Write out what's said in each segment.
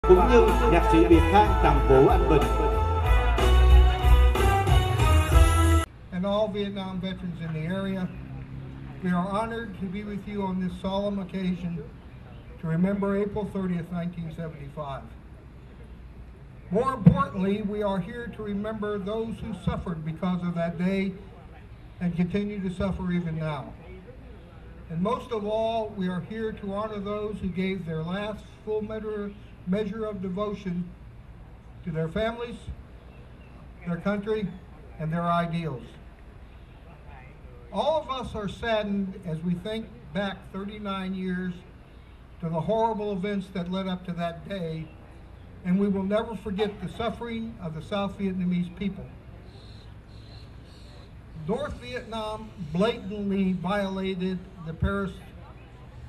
cũng như nhạc sĩ Việt Khang Trầm Vũ Anh Bình. And all Vietnam veterans in the area, we are honored to be with you on this solemn occasion to remember April 30th, 1975. More importantly, we are here to remember those who suffered because of that day and continue to suffer even now. And most of all, we are here to honor those who gave their last full measure of devotion to their families, their country, and their ideals. All of us are saddened as we think back 39 years to the horrible events that led up to that day, and we will never forget the suffering of the South Vietnamese people. North Vietnam blatantly violated the Paris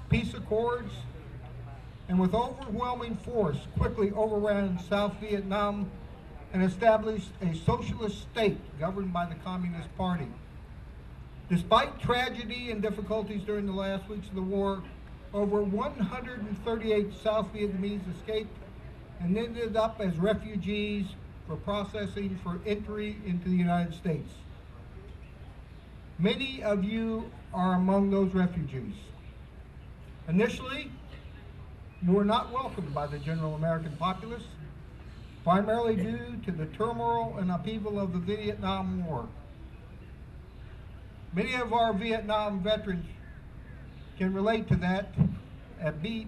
peace accords and with overwhelming force quickly overran South Vietnam and established a socialist state governed by the Communist Party. Despite tragedy and difficulties during the last weeks of the war, over 138 South Vietnamese escaped and ended up as refugees for processing for entry into the United States. Many of you are among those refugees. Initially, you were not welcomed by the general American populace, primarily due to the turmoil and upheaval of the Vietnam War. Many of our Vietnam veterans can relate to that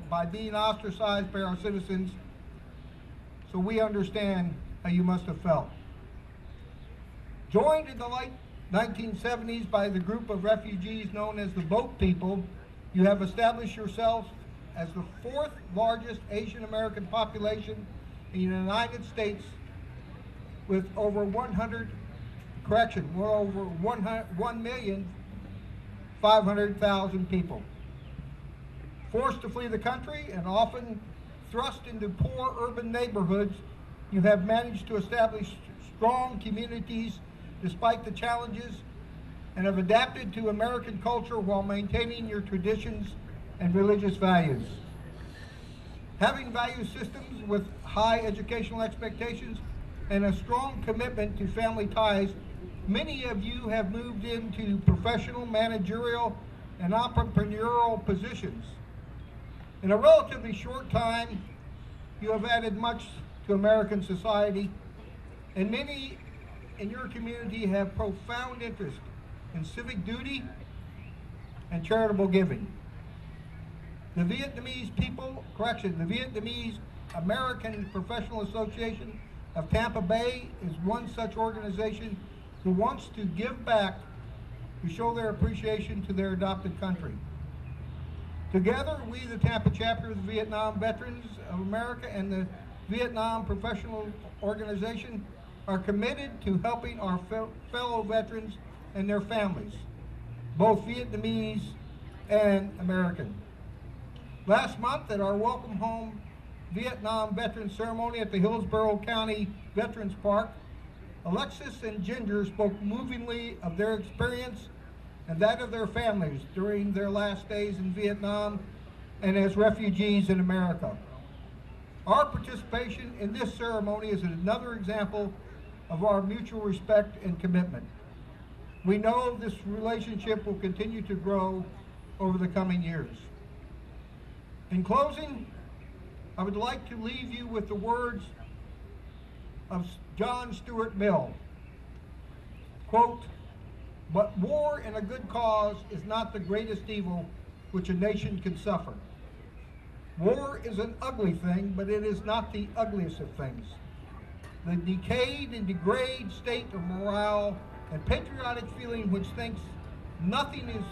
by being ostracized by our citizens, so we understand how you must have felt. Joined in the late 1970s by the group of refugees known as the Boat People, you have established yourselves as the fourth largest Asian American population in the United States with over 1,500,000 people. Forced to flee the country and often thrust into poor urban neighborhoods, you have managed to establish strong communities despite the challenges and have adapted to American culture while maintaining your traditions and religious values. Having value systems with high educational expectations and a strong commitment to family ties, many of you have moved into professional, managerial, and entrepreneurial positions. In a relatively short time, you have added much to American society, and many in your community have profound interest in civic duty and charitable giving. The Vietnamese American Professional Association of Tampa Bay is one such organization who wants to give back to show their appreciation to their adopted country. Together, we, the Tampa chapter of the Vietnam Veterans of America and the Vietnam Professional Organization, are committed to helping our fellow veterans and their families, both Vietnamese and American. Last month at our Welcome Home Vietnam Veterans Ceremony at the Hillsborough County Veterans Park, Alexis and Ginger spoke movingly of their experience and that of their families during their last days in Vietnam and as refugees in America. Our participation in this ceremony is another example of our mutual respect and commitment. We know this relationship will continue to grow over the coming years. In closing, I would like to leave you with the words of John Stuart Mill. Quote, "But war in a good cause is not the greatest evil which a nation can suffer. War is an ugly thing, but it is not the ugliest of things. The decayed and degraded state of morale and patriotic feeling which thinks nothing is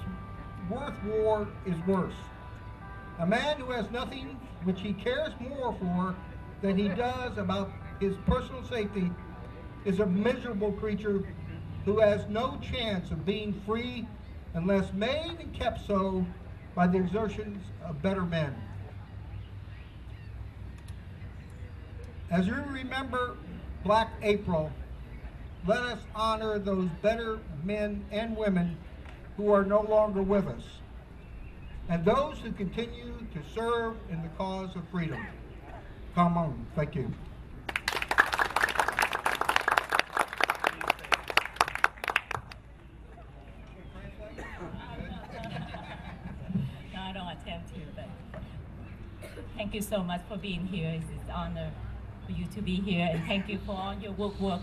worth war is worse. A man who has nothing which he cares more for than he does about his personal safety is a miserable creature who has no chance of being free unless made and kept so by the exertions of better men." As you remember Black April, let us honor those better men and women who are no longer with us, and those who continue to serve in the cause of freedom. Come on. Thank you. No, I don't attempt to, but thank you so much for being here. It's an honor for you to be here, and thank you for all your work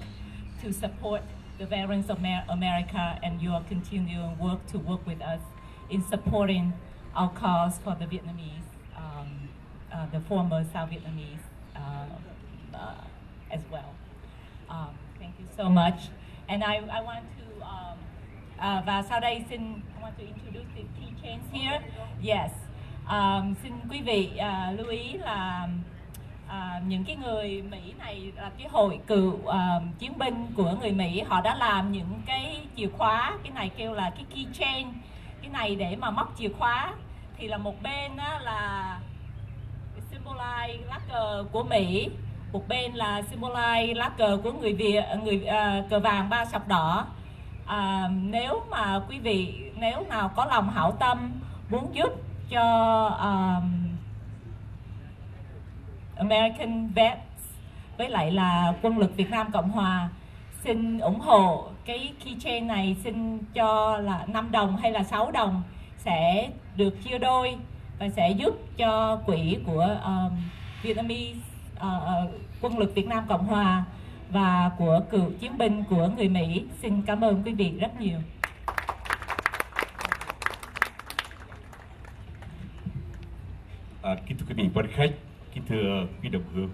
to support the veterans of America and your continuing work to work with us in supporting our cause for the Vietnamese, the former South Vietnamese as well. Thank you so much. And I want to, và sau đây I want to introduce the keychains here. Yes. Xin quý vị lưu ý là những cái người Mỹ này là cái hội cựu chiến binh của người Mỹ, họ đã làm những cái chìa khóa, cái này kêu là cái keychain, cái này để mà móc chìa khóa, thì là một bên đó là symbolize lá cờ của Mỹ, một bên là symbolize lá cờ của người Việt, cờ vàng ba sọc đỏ. Nếu mà quý vị nếu nào có lòng hảo tâm muốn giúp cho American Vets với lại là quân lực Việt Nam Cộng Hòa, xin ủng hộ cái keychain này, xin cho là 5 đồng hay là 6 đồng sẽ được chia đôi và sẽ giúp cho quỹ của Vietnamese, quân lực Việt Nam Cộng Hòa và của cựu chiến binh của người Mỹ. Xin cảm ơn quý vị rất nhiều. Kính thưa quý vị quan khách, kính thưa quý đồng hương,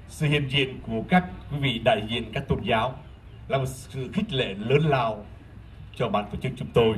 sự hiện diện của các quý vị đại diện các tôn giáo là một sự khích lệ lớn lao cho ban tổ chức chúng tôi